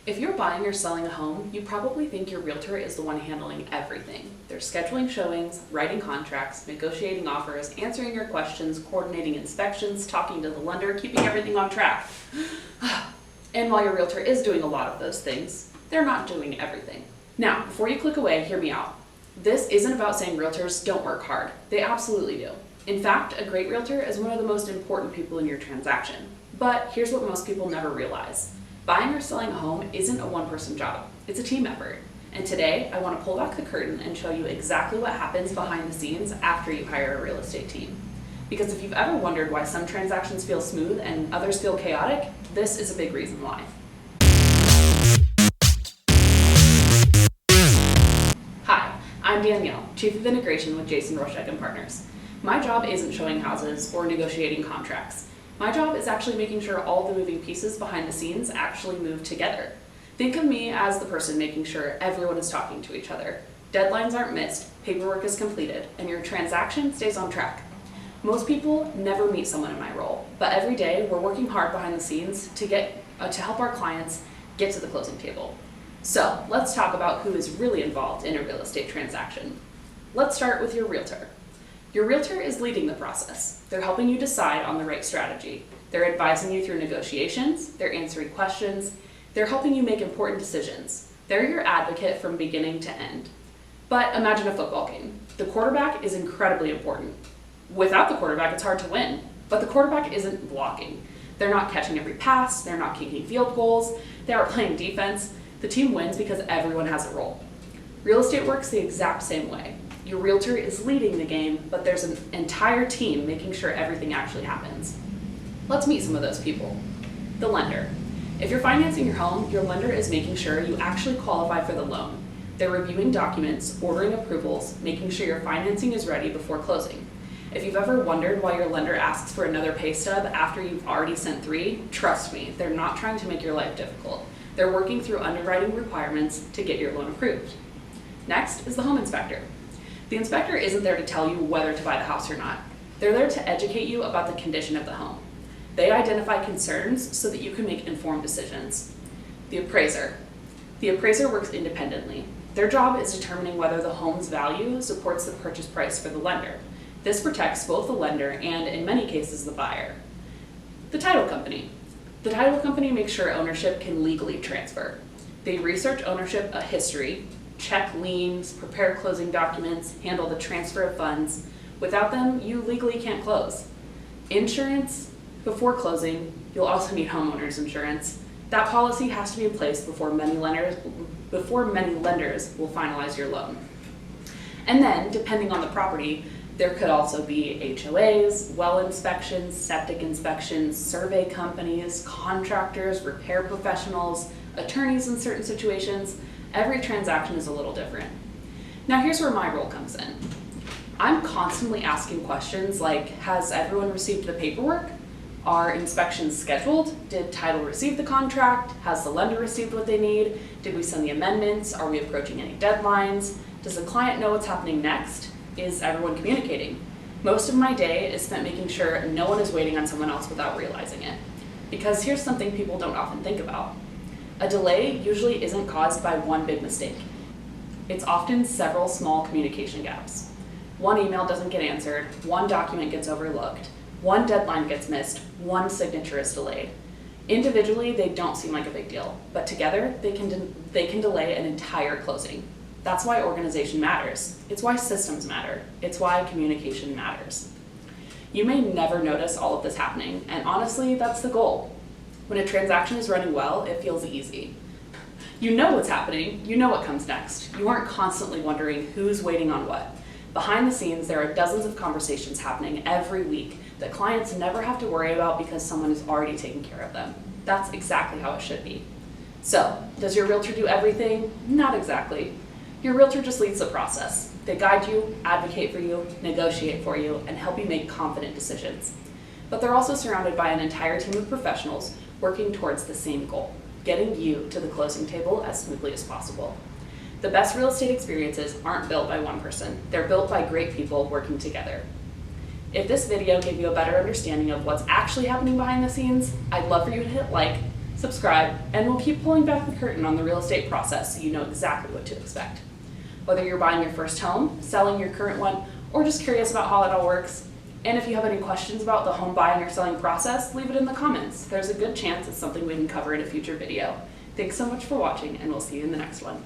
If you're buying or selling a home, you probably think your realtor is the one handling everything. They're scheduling showings, writing contracts, negotiating offers, answering your questions, coordinating inspections, talking to the lender, keeping everything on track. And while your realtor is doing a lot of those things, they're not doing everything. Now, before you click away, hear me out. This isn't about saying realtors don't work hard. They absolutely do. In fact, a great realtor is one of the most important people in your transaction. But here's what most people never realize. Buying or selling a home isn't a one-person job. It's a team effort. And today, I want to pull back the curtain and show you exactly what happens behind the scenes after you hire a real estate team. Because if you've ever wondered why some transactions feel smooth and others feel chaotic, this is a big reason why. Hi, I'm Danielle, Chief of Integration with Jason Roshek & Partners. My job isn't showing houses or negotiating contracts. My job is actually making sure all the moving pieces behind the scenes actually move together. Think of me as the person making sure everyone is talking to each other. Deadlines aren't missed, paperwork is completed, and your transaction stays on track. Most people never meet someone in my role, but every day we're working hard behind the scenes to help our clients get to the closing table. So let's talk about who is really involved in a real estate transaction. Let's start with your realtor. Your realtor is leading the process. They're helping you decide on the right strategy. They're advising you through negotiations, they're answering questions, they're helping you make important decisions. They're your advocate from beginning to end. But imagine a football game. The quarterback is incredibly important. Without the quarterback, it's hard to win, but the quarterback isn't blocking. They're not catching every pass, they're not kicking field goals, they aren't playing defense. The team wins because everyone has a role. Real estate works the exact same way. Your realtor is leading the game, but there's an entire team making sure everything actually happens. Let's meet some of those people. The lender. If you're financing your home, your lender is making sure you actually qualify for the loan. They're reviewing documents, ordering approvals, making sure your financing is ready before closing. If you've ever wondered why your lender asks for another pay stub after you've already sent 3, trust me, they're not trying to make your life difficult. They're working through underwriting requirements to get your loan approved. Next is the home inspector. The inspector isn't there to tell you whether to buy the house or not. They're there to educate you about the condition of the home. They identify concerns so that you can make informed decisions. The appraiser. The appraiser works independently. Their job is determining whether the home's value supports the purchase price for the lender. This protects both the lender and, in many cases, the buyer. The title company. The title company makes sure ownership can legally transfer. They research ownership history, check liens, prepare closing documents, handle the transfer of funds. Without them, you legally can't close. Insurance. Before closing, you'll also need homeowners insurance. That policy has to be in place before many lenders will finalize your loan. And then, depending on the property, there could also be HOAs, well inspections, septic inspections, survey companies, contractors, repair professionals, attorneys in certain situations. Every transaction is a little different. Now here's where my role comes in. I'm constantly asking questions like, has everyone received the paperwork? Are inspections scheduled? Did title receive the contract? Has the lender received what they need? Did we send the amendments? Are we approaching any deadlines? Does the client know what's happening next? Is everyone communicating? Most of my day is spent making sure no one is waiting on someone else without realizing it. Because here's something people don't often think about. A delay usually isn't caused by one big mistake. It's often several small communication gaps. One email doesn't get answered, one document gets overlooked, one deadline gets missed, one signature is delayed. Individually, they don't seem like a big deal, but together, they can delay an entire closing. That's why organization matters. It's why systems matter. It's why communication matters. You may never notice all of this happening, and honestly, that's the goal. When a transaction is running well, it feels easy. You know what's happening, you know what comes next. You aren't constantly wondering who's waiting on what. Behind the scenes, there are dozens of conversations happening every week that clients never have to worry about because someone is already taking care of them. That's exactly how it should be. So, does your realtor do everything? Not exactly. Your realtor just leads the process. They guide you, advocate for you, negotiate for you, and help you make confident decisions. But they're also surrounded by an entire team of professionals working towards the same goal, getting you to the closing table as smoothly as possible. The best real estate experiences aren't built by one person. They're built by great people working together. If this video gave you a better understanding of what's actually happening behind the scenes, I'd love for you to hit like, subscribe, and we'll keep pulling back the curtain on the real estate process so you know exactly what to expect. Whether you're buying your first home, selling your current one, or just curious about how it all works, and if you have any questions about the home buying or selling process, leave it in the comments. There's a good chance it's something we can cover in a future video. Thanks so much for watching, and we'll see you in the next one.